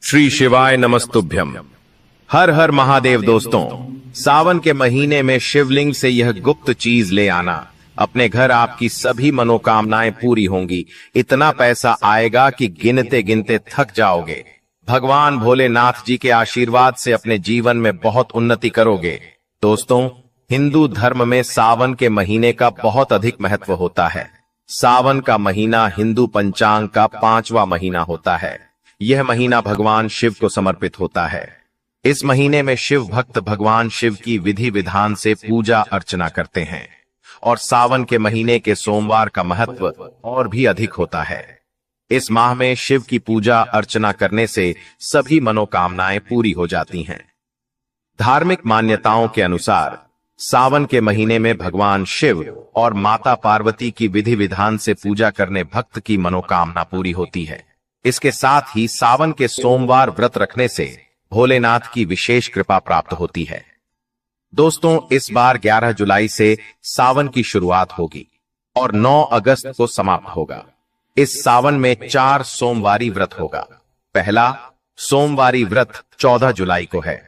श्री शिवाय नमस्तुभ्यम। हर हर महादेव। दोस्तों, सावन के महीने में शिवलिंग से यह गुप्त चीज ले आना, अपने घर आपकी सभी मनोकामनाएं पूरी होंगी। इतना पैसा आएगा कि गिनते गिनते थक जाओगे। भगवान भोलेनाथ जी के आशीर्वाद से अपने जीवन में बहुत उन्नति करोगे। दोस्तों, हिंदू धर्म में सावन के महीने का बहुत अधिक महत्व होता है। सावन का महीना हिंदू पंचांग का 5वां महीना होता है। यह महीना भगवान शिव को समर्पित होता है। इस महीने में शिव भक्त भगवान शिव की विधि विधान से पूजा अर्चना करते हैं और सावन के महीने के सोमवार का महत्व और भी अधिक होता है। इस माह में शिव की पूजा अर्चना करने से सभी मनोकामनाएं पूरी हो जाती हैं। धार्मिक मान्यताओं के अनुसार सावन के महीने में भगवान शिव और माता पार्वती की विधि विधान से पूजा करने भक्त की मनोकामना पूरी होती है। इसके साथ ही सावन के सोमवार व्रत रखने से भोलेनाथ की विशेष कृपा प्राप्त होती है। दोस्तों, इस बार 11 जुलाई से सावन की शुरुआत होगी और 9 अगस्त को समाप्त होगा। इस सावन में 4 सोमवारी व्रत होगा। पहला सोमवारी व्रत 14 जुलाई को है,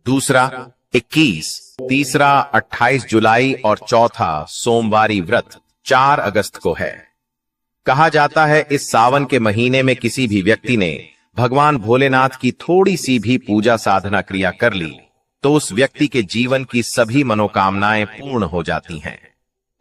दूसरा 21, तीसरा 28 जुलाई और चौथा सोमवारी व्रत 4 अगस्त को है। कहा जाता है इस सावन के महीने में किसी भी व्यक्ति ने भगवान भोलेनाथ की थोड़ी सी भी पूजा साधना क्रिया कर ली तो उस व्यक्ति के जीवन की सभी मनोकामनाएं पूर्ण हो जाती हैं।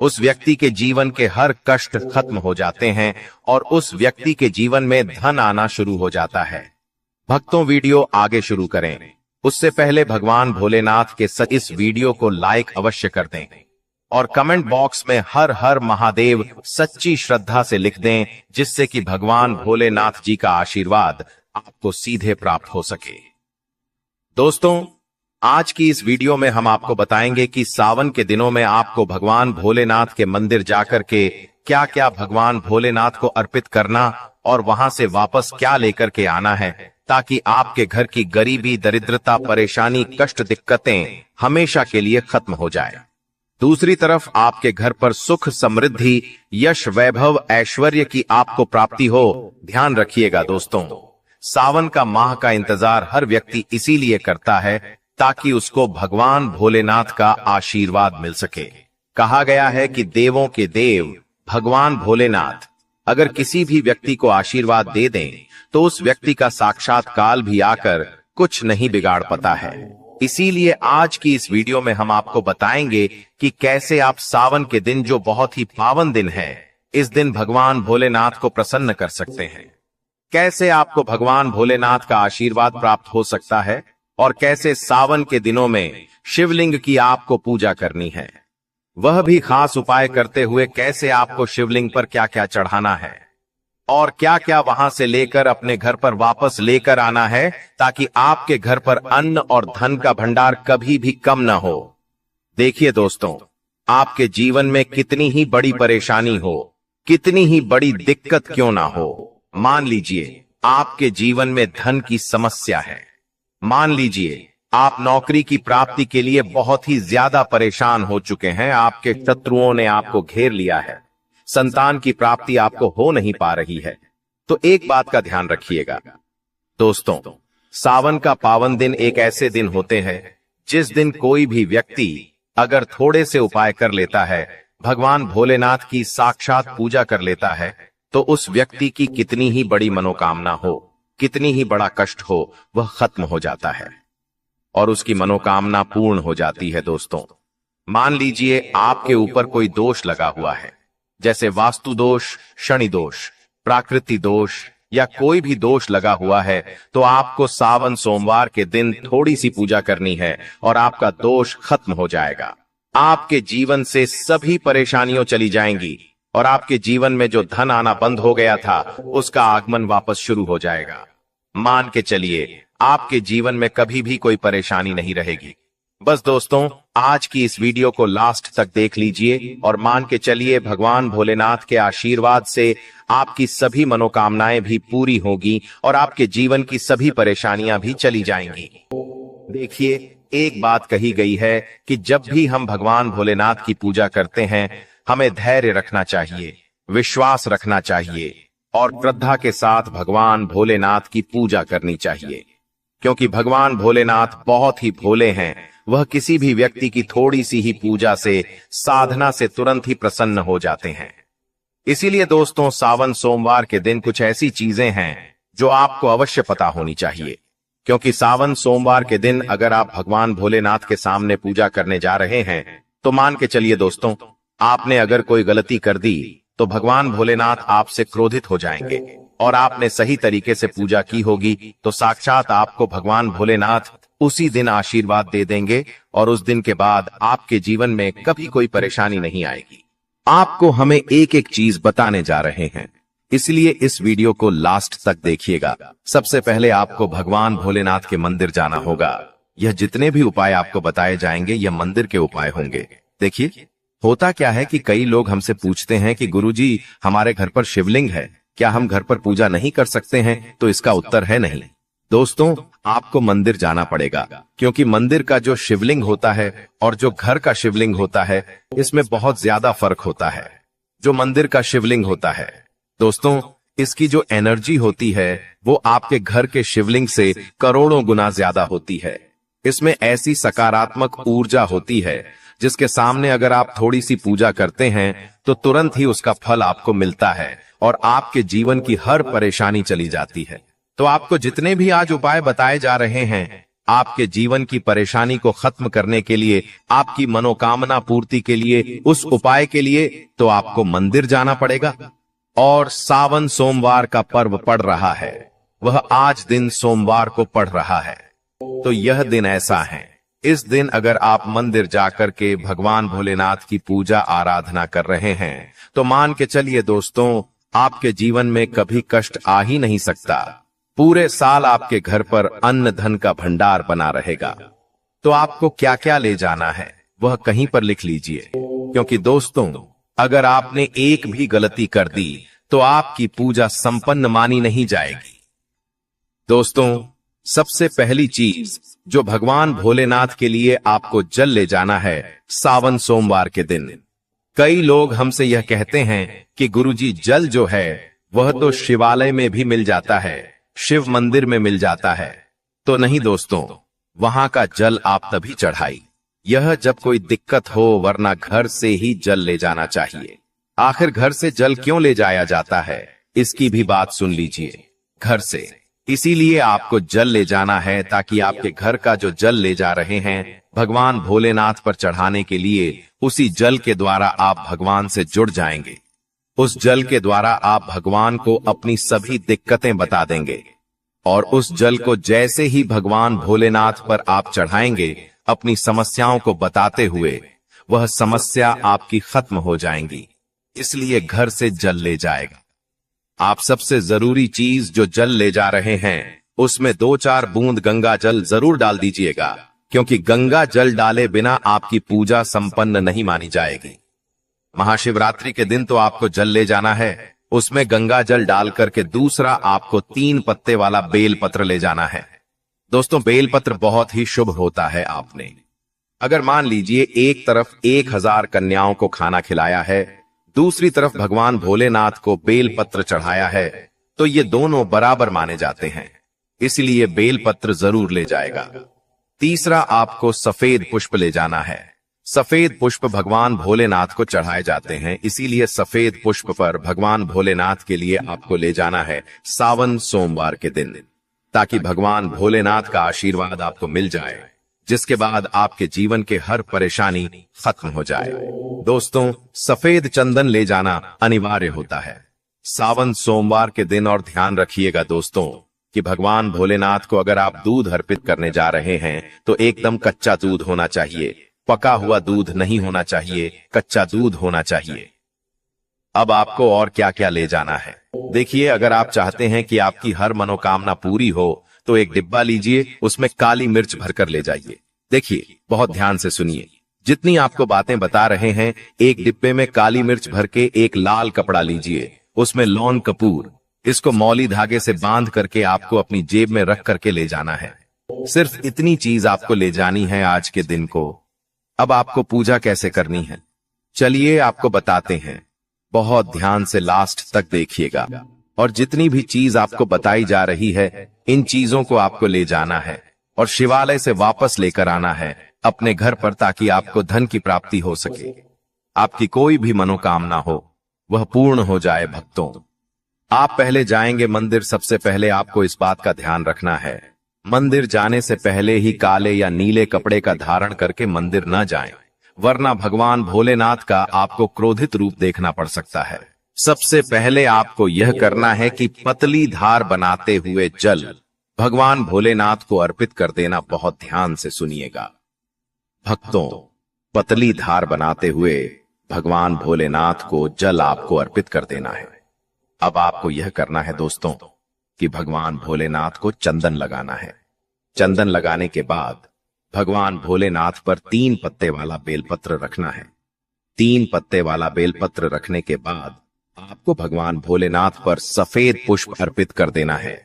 उस व्यक्ति के जीवन के हर कष्ट खत्म हो जाते हैं और उस व्यक्ति के जीवन में धन आना शुरू हो जाता है। भक्तों, वीडियो आगे शुरू करें उससे पहले भगवान भोलेनाथ के इस वीडियो को लाइक अवश्य कर दें और कमेंट बॉक्स में हर हर महादेव सच्ची श्रद्धा से लिख दें, जिससे कि भगवान भोलेनाथ जी का आशीर्वाद आपको सीधे प्राप्त हो सके। दोस्तों, आज की इस वीडियो में हम आपको बताएंगे कि सावन के दिनों में आपको भगवान भोलेनाथ के मंदिर जाकर के क्या क्या भगवान भोलेनाथ को अर्पित करना और वहां से वापस क्या लेकर के आना है, ताकि आपके घर की गरीबी, दरिद्रता, परेशानी, कष्ट, दिक्कतें हमेशा के लिए खत्म हो जाए। दूसरी तरफ आपके घर पर सुख, समृद्धि, यश, वैभव, ऐश्वर्य की आपको प्राप्ति हो। ध्यान रखिएगा दोस्तों, सावन का माह का इंतजार हर व्यक्ति इसीलिए करता है ताकि उसको भगवान भोलेनाथ का आशीर्वाद मिल सके। कहा गया है कि देवों के देव भगवान भोलेनाथ अगर किसी भी व्यक्ति को आशीर्वाद दे दें तो उस व्यक्ति का साक्षात काल भी आकर कुछ नहीं बिगाड़ पाता है। इसीलिए आज की इस वीडियो में हम आपको बताएंगे कि कैसे आप सावन के दिन, जो बहुत ही पावन दिन है, इस दिन भगवान भोलेनाथ को प्रसन्न कर सकते हैं। कैसे आपको भगवान भोलेनाथ का आशीर्वाद प्राप्त हो सकता है और कैसे सावन के दिनों में शिवलिंग की आपको पूजा करनी है, वह भी खास उपाय करते हुए कैसे आपको शिवलिंग पर क्या क्या चढ़ाना है और क्या क्या वहां से लेकर अपने घर पर वापस लेकर आना है, ताकि आपके घर पर अन्न और धन का भंडार कभी भी कम न हो। देखिए दोस्तों, आपके जीवन में कितनी ही बड़ी परेशानी हो, कितनी ही बड़ी दिक्कत क्यों ना हो, मान लीजिए आपके जीवन में धन की समस्या है, मान लीजिए आप नौकरी की प्राप्ति के लिए बहुत ही ज्यादा परेशान हो चुके हैं, आपके शत्रुओं ने आपको घेर लिया है, संतान की प्राप्ति आपको हो नहीं पा रही है, तो एक बात का ध्यान रखिएगा दोस्तों, सावन का पावन दिन एक ऐसे दिन होते हैं जिस दिन कोई भी व्यक्ति अगर थोड़े से उपाय कर लेता है, भगवान भोलेनाथ की साक्षात पूजा कर लेता है, तो उस व्यक्ति की कितनी ही बड़ी मनोकामना हो, कितनी ही बड़ा कष्ट हो, वह खत्म हो जाता है और उसकी मनोकामना पूर्ण हो जाती है। दोस्तों, मान लीजिए आपके ऊपर कोई दोष लगा हुआ है, जैसे वास्तु दोष, शनि दोष, प्राकृतिक दोष या कोई भी दोष लगा हुआ है, तो आपको सावन सोमवार के दिन थोड़ी सी पूजा करनी है और आपका दोष खत्म हो जाएगा। आपके जीवन से सभी परेशानियां चली जाएंगी और आपके जीवन में जो धन आना बंद हो गया था, उसका आगमन वापस शुरू हो जाएगा। मान के चलिए आपके जीवन में कभी भी कोई परेशानी नहीं रहेगी। बस दोस्तों, आज की इस वीडियो को लास्ट तक देख लीजिए और मान के चलिए भगवान भोलेनाथ के आशीर्वाद से आपकी सभी मनोकामनाएं भी पूरी होगी और आपके जीवन की सभी परेशानियां भी चली जाएंगी। देखिए, एक बात कही गई है कि जब भी हम भगवान भोलेनाथ की पूजा करते हैं, हमें धैर्य रखना चाहिए, विश्वास रखना चाहिए, और श्रद्धा के साथ भगवान भोलेनाथ की पूजा करनी चाहिए, क्योंकि भगवान भोलेनाथ बहुत ही भोले हैं। वह किसी भी व्यक्ति की थोड़ी सी ही पूजा से, साधना से तुरंत ही प्रसन्न हो जाते हैं। इसीलिए दोस्तों, सावन सोमवार के दिन कुछ ऐसी चीजें हैं जो आपको अवश्य पता होनी चाहिए, क्योंकि सावन सोमवार के दिन अगर आप भगवान भोलेनाथ के सामने पूजा करने जा रहे हैं तो मान के चलिए दोस्तों, आपने अगर कोई गलती कर दी तो भगवान भोलेनाथ आपसे क्रोधित हो जाएंगे, और आपने सही तरीके से पूजा की होगी तो साक्षात आपको भगवान भोलेनाथ उसी दिन आशीर्वाद दे देंगे, और उस दिन के बाद आपके जीवन में कभी कोई परेशानी नहीं आएगी। आपको हमें एक एक चीज बताने जा रहे हैं, इसलिए इस वीडियो को लास्ट तक देखिएगा। सबसे पहले आपको भगवान भोलेनाथ के मंदिर जाना होगा। यह जितने भी उपाय आपको बताए जाएंगे यह मंदिर के उपाय होंगे। देखिए, होता क्या है कि कई लोग हमसे पूछते हैं कि गुरुजी, हमारे घर पर शिवलिंग है, क्या हम घर पर पूजा नहीं कर सकते हैं? तो इसका उत्तर है नहीं दोस्तों, आपको मंदिर जाना पड़ेगा, क्योंकि मंदिर का जो शिवलिंग होता है और जो घर का शिवलिंग होता है, इसमें बहुत ज्यादा फर्क होता है। जो मंदिर का शिवलिंग होता है दोस्तों, इसकी जो एनर्जी होती है वो आपके घर के शिवलिंग से करोड़ों गुना ज्यादा होती है। इसमें ऐसी सकारात्मक ऊर्जा होती है जिसके सामने अगर आप थोड़ी सी पूजा करते हैं तो तुरंत ही उसका फल आपको मिलता है और आपके जीवन की हर परेशानी चली जाती है। तो आपको जितने भी आज उपाय बताए जा रहे हैं, आपके जीवन की परेशानी को खत्म करने के लिए, आपकी मनोकामना पूर्ति के लिए, उस उपाय के लिए तो आपको मंदिर जाना पड़ेगा। और सावन सोमवार का पर्व पड़ रहा है, वह आज दिन सोमवार को पड़ रहा है, तो यह दिन ऐसा है, इस दिन अगर आप मंदिर जाकर के भगवान भोलेनाथ की पूजा आराधना कर रहे हैं तो मान के चलिए दोस्तों, आपके जीवन में कभी कष्ट आ ही नहीं सकता। पूरे साल आपके घर पर अन्न धन का भंडार बना रहेगा। तो आपको क्या क्या ले जाना है वह कहीं पर लिख लीजिए, क्योंकि दोस्तों, अगर आपने एक भी गलती कर दी तो आपकी पूजा संपन्न मानी नहीं जाएगी। दोस्तों, सबसे पहली चीज जो भगवान भोलेनाथ के लिए आपको जल ले जाना है सावन सोमवार के दिन। कई लोग हमसे यह कहते हैं कि गुरुजी, जल जो है वह तो शिवालय में भी मिल जाता है, शिव मंदिर में मिल जाता है। तो नहीं दोस्तों, वहां का जल आप तभी चढ़ाई यह जब कोई दिक्कत हो, वरना घर से ही जल ले जाना चाहिए। आखिर घर से जल क्यों ले जाया जाता है, इसकी भी बात सुन लीजिए। घर से इसीलिए आपको जल ले जाना है ताकि आपके घर का जो जल ले जा रहे हैं भगवान भोलेनाथ पर चढ़ाने के लिए, उसी जल के द्वारा आप भगवान से जुड़ जाएंगे। उस जल के द्वारा आप भगवान को अपनी सभी दिक्कतें बता देंगे, और उस जल को जैसे ही भगवान भोलेनाथ पर आप चढ़ाएंगे, अपनी समस्याओं को बताते हुए, वह समस्या आपकी खत्म हो जाएंगी। इसलिए घर से जल ले जाएगा। आप सबसे जरूरी चीज जो जल ले जा रहे हैं उसमें 2-4 बूंद गंगा जल जरूर डाल दीजिएगा, क्योंकि गंगा जल डाले बिना आपकी पूजा संपन्न नहीं मानी जाएगी। महाशिवरात्रि के दिन तो आपको जल ले जाना है, उसमें गंगा जल डाल करके दूसरा आपको 3 पत्ते वाला बेल पत्र ले जाना है। दोस्तों, बेल पत्र बहुत ही शुभ होता है। आपने अगर मान लीजिए एक तरफ 1000 कन्याओं को खाना खिलाया है, दूसरी तरफ भगवान भोलेनाथ को बेल पत्र चढ़ाया है, तो ये दोनों बराबर माने जाते हैं, इसलिए बेल पत्र जरूर ले जाएगा। तीसरा, आपको सफेद पुष्प ले जाना है। सफेद पुष्प भगवान भोलेनाथ को चढ़ाए जाते हैं, इसीलिए सफेद पुष्प पर भगवान भोलेनाथ के लिए आपको ले जाना है सावन सोमवार के दिन, ताकि भगवान भोलेनाथ का आशीर्वाद आपको मिल जाए, जिसके बाद आपके जीवन के हर परेशानी खत्म हो जाए। दोस्तों, सफेद चंदन ले जाना अनिवार्य होता है सावन सोमवार के दिन। और ध्यान रखिएगा दोस्तों कि भगवान भोलेनाथ को अगर आप दूध अर्पित करने जा रहे हैं तो एकदम कच्चा दूध होना चाहिए, पका हुआ दूध नहीं होना चाहिए, कच्चा दूध होना चाहिए। अब आपको और क्या क्या ले जाना है देखिए। अगर आप चाहते हैं कि आपकी हर मनोकामना पूरी हो तो एक डिब्बा लीजिए, उसमें काली मिर्च भरकर ले जाइए। देखिए, बहुत ध्यान से सुनिए, जितनी आपको बातें बता रहे हैं, एक डिब्बे में काली मिर्च भर के एक लाल कपड़ा लीजिए, उसमें लौंग कपूर, इसको मौली धागे से बांध करके आपको अपनी जेब में रख करके ले जाना है। सिर्फ इतनी चीज आपको ले जानी है आज के दिन को। अब आपको पूजा कैसे करनी है, चलिए आपको बताते हैं, बहुत ध्यान से लास्ट तक देखिएगा। और जितनी भी चीज आपको बताई जा रही है, इन चीजों को आपको ले जाना है और शिवालय से वापस लेकर आना है अपने घर पर, ताकि आपको धन की प्राप्ति हो सके, आपकी कोई भी मनोकामना हो वह पूर्ण हो जाए। भक्तों, आप पहले जाएंगे मंदिर, सबसे पहले आपको इस बात का ध्यान रखना है, मंदिर जाने से पहले ही काले या नीले कपड़े का धारण करके मंदिर न जाएं, वरना भगवान भोलेनाथ का आपको क्रोधित रूप देखना पड़ सकता है। सबसे पहले आपको यह करना है कि पतली धार बनाते हुए जल भगवान भोलेनाथ को अर्पित कर देना। बहुत ध्यान से सुनिएगा भक्तों, पतली धार बनाते हुए भगवान भोलेनाथ को जल आपको अर्पित कर देना है। अब आपको यह करना है दोस्तों कि भगवान भोलेनाथ को चंदन लगाना है। चंदन लगाने के बाद भगवान भोलेनाथ पर 3 पत्ते वाला बेलपत्र रखना है। 3 पत्ते वाला बेलपत्र रखने के बाद आपको भगवान भोलेनाथ पर सफेद पुष्प अर्पित कर देना है।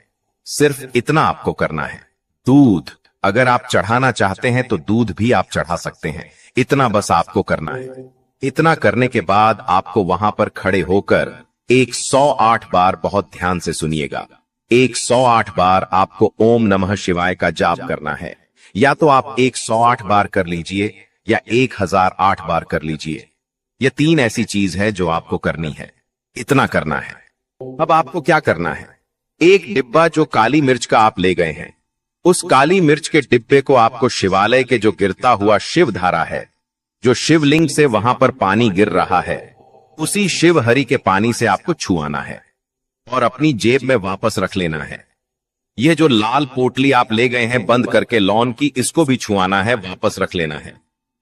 सिर्फ इतना आपको करना है। दूध अगर आप चढ़ाना चाहते हैं तो दूध भी आप चढ़ा सकते हैं, इतना बस आपको करना है। इतना करने के बाद आपको वहां पर खड़े होकर 108 बार, बहुत ध्यान से सुनिएगा, 108 बार आपको ओम नमः शिवाय का जाप करना है। या तो आप 108 बार कर लीजिए या 1008 बार कर लीजिए। यह 3 ऐसी चीज है जो आपको करनी है, इतना करना है। अब आपको क्या करना है, एक डिब्बा जो काली मिर्च का आप ले गए हैं, उस काली मिर्च के डिब्बे को आपको शिवालय के जो गिरता हुआ शिव धारा है, जो शिवलिंग से वहां पर पानी गिर रहा है, उसी शिव हरि के पानी से आपको छुआना है और अपनी जेब में वापस रख लेना है। यह जो लाल पोटली आप ले गए हैं बंद करके लॉन की, इसको भी छुआना है, वापस रख लेना है।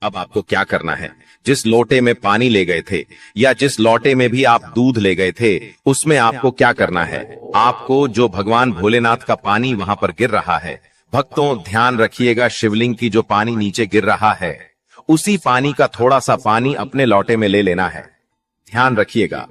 अब आपको क्या करना है, जिस लोटे में पानी ले गए थे या जिस लोटे में भी आप दूध ले गए थे, उसमें आपको क्या करना है, आपको जो भगवान भोलेनाथ का पानी वहां पर गिर रहा है, भक्तों ध्यान रखिएगा, शिवलिंग की जो पानी नीचे गिर रहा है, उसी पानी का थोड़ा सा पानी अपने लोटे में ले लेना है। ध्यान रखिएगा,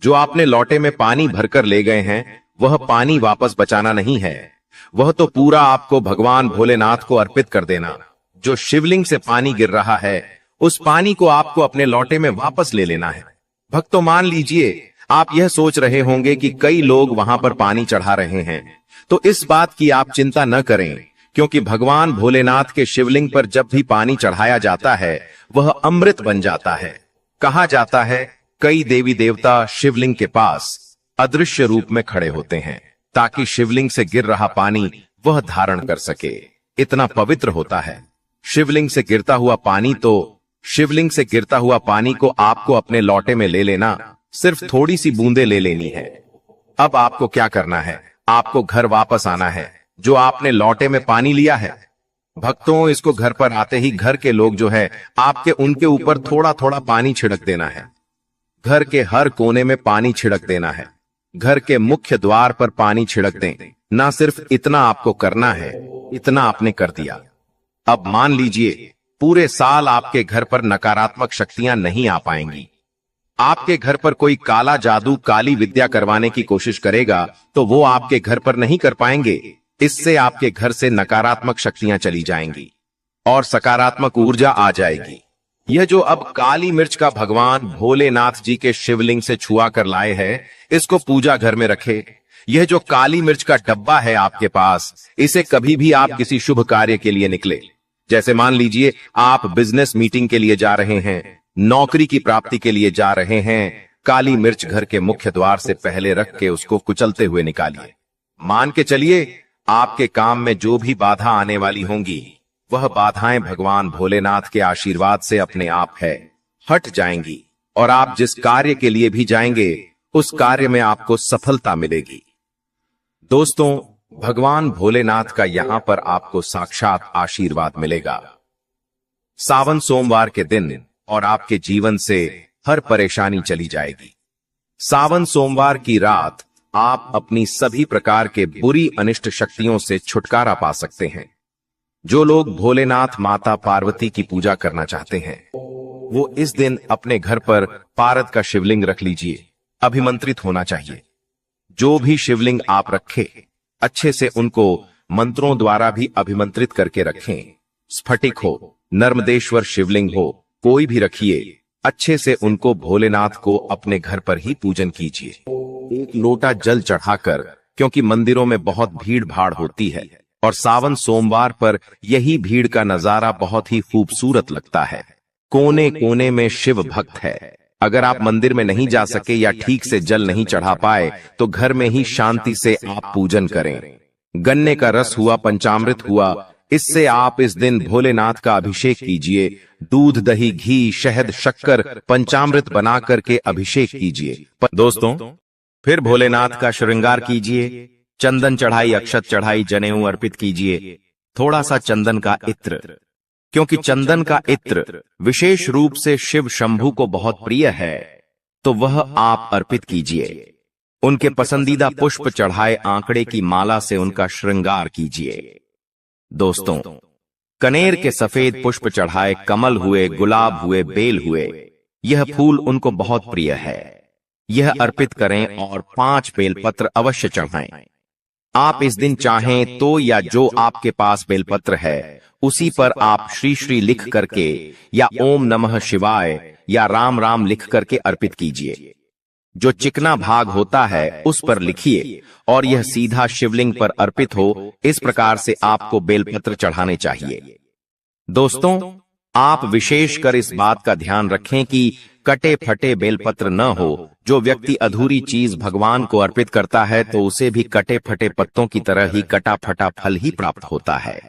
जो आपने लोटे में पानी भरकर ले गए हैं वह पानी वापस बचाना नहीं है, वह तो पूरा आपको भगवान भोलेनाथ को अर्पित कर देना। जो शिवलिंग से पानी गिर रहा है, उस पानी को आपको अपने लोटे में वापस ले लेना है। भक्तों मान लीजिए आप यह सोच रहे होंगे कि कई लोग वहां पर पानी चढ़ा रहे हैं, तो इस बात की आप चिंता न करें, क्योंकि भगवान भोलेनाथ के शिवलिंग पर जब भी पानी चढ़ाया जाता है वह अमृत बन जाता है। कहा जाता है कई देवी देवता शिवलिंग के पास अदृश्य रूप में खड़े होते हैं ताकि शिवलिंग से गिर रहा पानी वह धारण कर सके, इतना पवित्र होता है। शिवलिंग से गिरता हुआ पानी को आपको अपने लोटे में ले लेना, सिर्फ थोड़ी सी बूंदे ले लेनी है। अब आपको क्या करना है, आपको घर वापस आना है जो आपने लोटे में पानी लिया है। भक्तों, इसको घर पर आते ही घर के लोग जो है आपके उनके ऊपर थोड़ा थोड़ा पानी छिड़क देना है। घर के हर कोने में पानी छिड़क देना है। घर के मुख्य द्वार पर पानी छिड़क दें। ना सिर्फ इतना आपको करना है, इतना आपने कर दिया। अब मान लीजिए पूरे साल आपके घर पर नकारात्मक शक्तियां नहीं आ पाएंगी। आपके घर पर कोई काला जादू, काली विद्या करवाने की कोशिश करेगा तो वो आपके घर पर नहीं कर पाएंगे। इससे आपके घर से नकारात्मक शक्तियां चली जाएंगी और सकारात्मक ऊर्जा आ जाएगी। यह जो अब काली मिर्च का भगवान भोलेनाथ जी के शिवलिंग से छुआ कर लाए हैं, इसको पूजा घर में रखे। यह जो काली मिर्च का डब्बा है आपके पास, इसे कभी भी आप किसी शुभ कार्य के लिए निकले, जैसे मान लीजिए आप बिजनेस मीटिंग के लिए जा रहे हैं, नौकरी की प्राप्ति के लिए जा रहे हैं, काली मिर्च घर के मुख्य द्वार से पहले रख के उसको कुचलते हुए निकालिए। मान के चलिए आपके काम में जो भी बाधा आने वाली होंगी, वह बाधाएं भगवान भोलेनाथ के आशीर्वाद से अपने आप हट जाएंगी और आप जिस कार्य के लिए भी जाएंगे उस कार्य में आपको सफलता मिलेगी। दोस्तों, भगवान भोलेनाथ का यहां पर आपको साक्षात आशीर्वाद मिलेगा। सावन सोमवार के दिन और आपके जीवन से हर परेशानी चली जाएगी। सावन सोमवार की रात आप अपनी सभी प्रकार के बुरी अनिष्ट शक्तियों से छुटकारा पा सकते हैं। जो लोग भोलेनाथ माता पार्वती की पूजा करना चाहते हैं, वो इस दिन अपने घर पर पारद का शिवलिंग रख लीजिए। अभिमंत्रित होना चाहिए। जो भी शिवलिंग आप रखें, अच्छे से उनको मंत्रों द्वारा भी अभिमंत्रित करके रखें। स्फटिक हो, नर्मदेश्वर शिवलिंग हो, कोई भी रखिए, अच्छे से उनको भोलेनाथ को अपने घर पर ही पूजन कीजिए। एक लोटा जल चढ़ाकर, क्योंकि मंदिरों में बहुत भीड़ भाड़ होती है और सावन सोमवार पर यही भीड़ का नजारा बहुत ही खूबसूरत लगता है। कोने कोने में शिव भक्त है। अगर आप मंदिर में नहीं जा सके या ठीक से जल नहीं चढ़ा पाए तो घर में ही शांति से आप पूजन करें। गन्ने का रस हुआ, पंचामृत हुआ, इससे आप इस दिन भोलेनाथ का अभिषेक कीजिए। दूध, दही, घी, शहद, शक्कर, पंचामृत बना करके अभिषेक कीजिए। दोस्तों, फिर भोलेनाथ का श्रृंगार कीजिए। चंदन चढ़ाई, अक्षत चढ़ाई, जनेऊ अर्पित कीजिए। थोड़ा सा चंदन का इत्र, क्योंकि चंदन का इत्र विशेष रूप से शिव शंभू को बहुत प्रिय है, तो वह आप अर्पित कीजिए। उनके पसंदीदा पुष्प चढ़ाए आंकड़े की माला से उनका श्रृंगार कीजिए। दोस्तों, कनेर के सफेद पुष्प चढ़ाए, कमल हुए, गुलाब हुए, बेल हुए, यह फूल उनको बहुत प्रिय है, यह अर्पित करें और 5 बेलपत्र अवश्य चढ़ाएं। आप इस दिन चाहें तो या जो आपके पास बेलपत्र है उसी पर आप श्री श्री लिख करके या ओम नमः शिवाय या राम राम लिख करके अर्पित कीजिए। जो चिकना भाग होता है उस पर लिखिए और यह सीधा शिवलिंग पर अर्पित हो, इस प्रकार से आपको बेलपत्र चढ़ाने चाहिए। दोस्तों, आप विशेष कर इस बात का ध्यान रखें कि कटे फटे बेलपत्र न हो। जो व्यक्ति अधूरी चीज भगवान को अर्पित करता है तो उसे भी कटे फटे पत्तों की तरह ही कटा फटा फल ही प्राप्त होता है।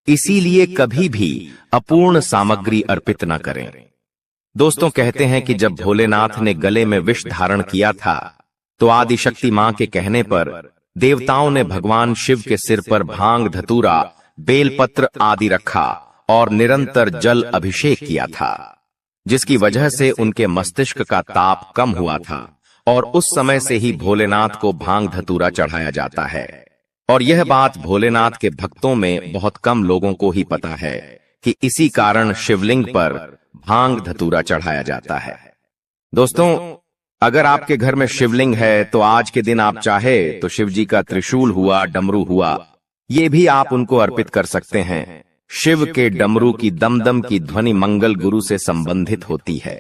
इसीलिए कभी भी अपूर्ण सामग्री अर्पित न करें। दोस्तों, कहते हैं कि जब भोलेनाथ ने गले में विष धारण किया था तो आदिशक्ति मां के कहने पर देवताओं ने भगवान शिव के सिर पर भांग, धतूरा, बेलपत्र आदि रखा और निरंतर जल अभिषेक किया था, जिसकी वजह से उनके मस्तिष्क का ताप कम हुआ था और उस समय से ही भोलेनाथ को भांग धतूरा चढ़ाया जाता है। और यह बात भोलेनाथ के भक्तों में बहुत कम लोगों को ही पता है कि इसी कारण शिवलिंग पर भांग धतूरा चढ़ाया जाता है। दोस्तों, अगर आपके घर में शिवलिंग है तो आज के दिन आप चाहे तो शिव जी का त्रिशूल हुआ, डमरू हुआ, ये भी आप उनको अर्पित कर सकते हैं। शिव के डमरू की दमदम की ध्वनि मंगल गुरु से संबंधित होती है,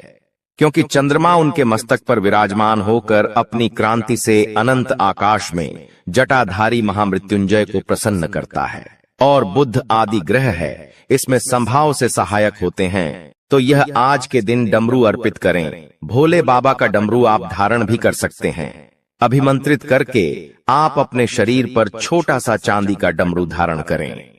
क्योंकि चंद्रमा उनके मस्तक पर विराजमान होकर अपनी क्रांति से अनंत आकाश में जटाधारी महामृत्युंजय को प्रसन्न करता है। और बुध आदि ग्रह है, इसमें संभाव से सहायक होते हैं। तो यह आज के दिन डमरू अर्पित करें। भोले बाबा का डमरू आप धारण भी कर सकते हैं। अभिमंत्रित करके आप अपने शरीर पर छोटा सा चांदी का डमरू धारण करें।